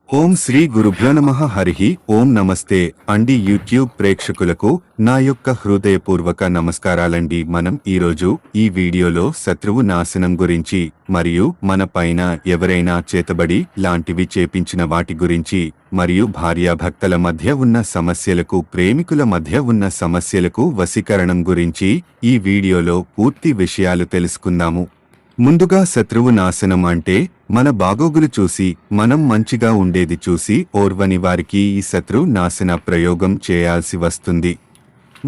ఓం శ్రీ గురుభ్యో నమః. హరి ఓం. నమస్తే అండి యూట్యూబ్ ప్రేక్షకులకు నా యొక్క హృదయపూర్వక నమస్కారాలండి. మనం ఈరోజు ఈ వీడియోలో శత్రువు నాశనం గురించి మరియు మన పైన ఎవరైనా చేతబడి లాంటివి చేపించిన వాటి గురించి మరియు భార్యాభర్తల మధ్య ఉన్న సమస్యలకు, ప్రేమికుల మధ్య ఉన్న సమస్యలకు వశీకరణం గురించి ఈ వీడియోలో పూర్తి విషయాలు తెలుసుకుందాము. ముందుగా శత్రువు నాశనం అంటే మన బాగోగులు చూసి, మనం మంచిగా ఉండేది చూసి ఓర్వని వారికి ఈ శత్రు నాశన ప్రయోగం చేయాల్సి వస్తుంది.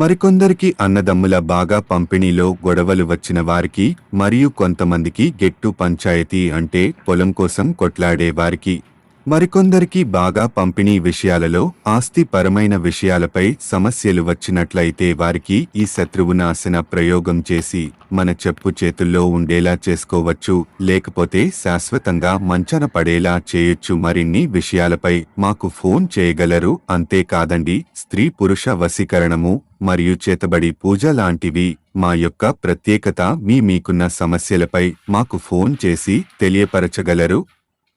మరికొందరికి అన్నదమ్ముల బాగా పంపిణీలో గొడవలు వచ్చిన వారికి, మరియు కొంతమందికి గెట్టు పంచాయతీ అంటే పొలం కోసం కొట్లాడే వారికి, మరికొందరికి బాగా పంపిణీ విషయాలలో, ఆస్తిపరమైన విషయాలపై సమస్యలు వచ్చినట్లయితే వారికి ఈ శత్రువు నాశన ప్రయోగం చేసి మన చెప్పు చేతుల్లో ఉండేలా చేసుకోవచ్చు, లేకపోతే శాశ్వతంగా మంచన పడేలా చేయొచ్చు. మరిన్ని విషయాలపై మాకు ఫోన్ చేయగలరు. అంతేకాదండి, స్త్రీ పురుష వశీకరణము మరియు చేతబడి పూజ లాంటివి మా యొక్క ప్రత్యేకత. మీకున్న సమస్యలపై మాకు ఫోన్ చేసి తెలియపరచగలరు.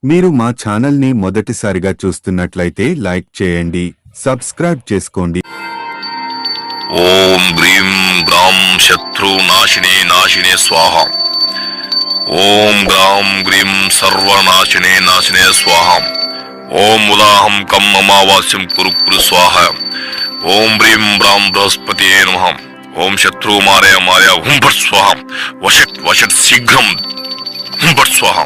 మీరు మా ఛానల్ని మొదటిసారిగా చూస్తున్నట్లయితే లైక్ చేయండి, సబ్స్క్రైబ్ చేసుకోండి. ఓం గ్రీం గ్రాం శత్రు నాశినే నాశినే స్వాహ. ఓం గ్రాం గ్రీం సర్వనాశినే నాశినే స్వాహ. ఓం ఉదాహం కం అమావాస్యం కురు కురు స్వాహ. ఓం హ్రీం బ్రాం బృహస్పతియే నమః. ఓం శత్రు మారయ మారయ హుం భట్ స్వాహ. వషట్ వషట్ శీఘ్రం హుం భట్ స్వాహ.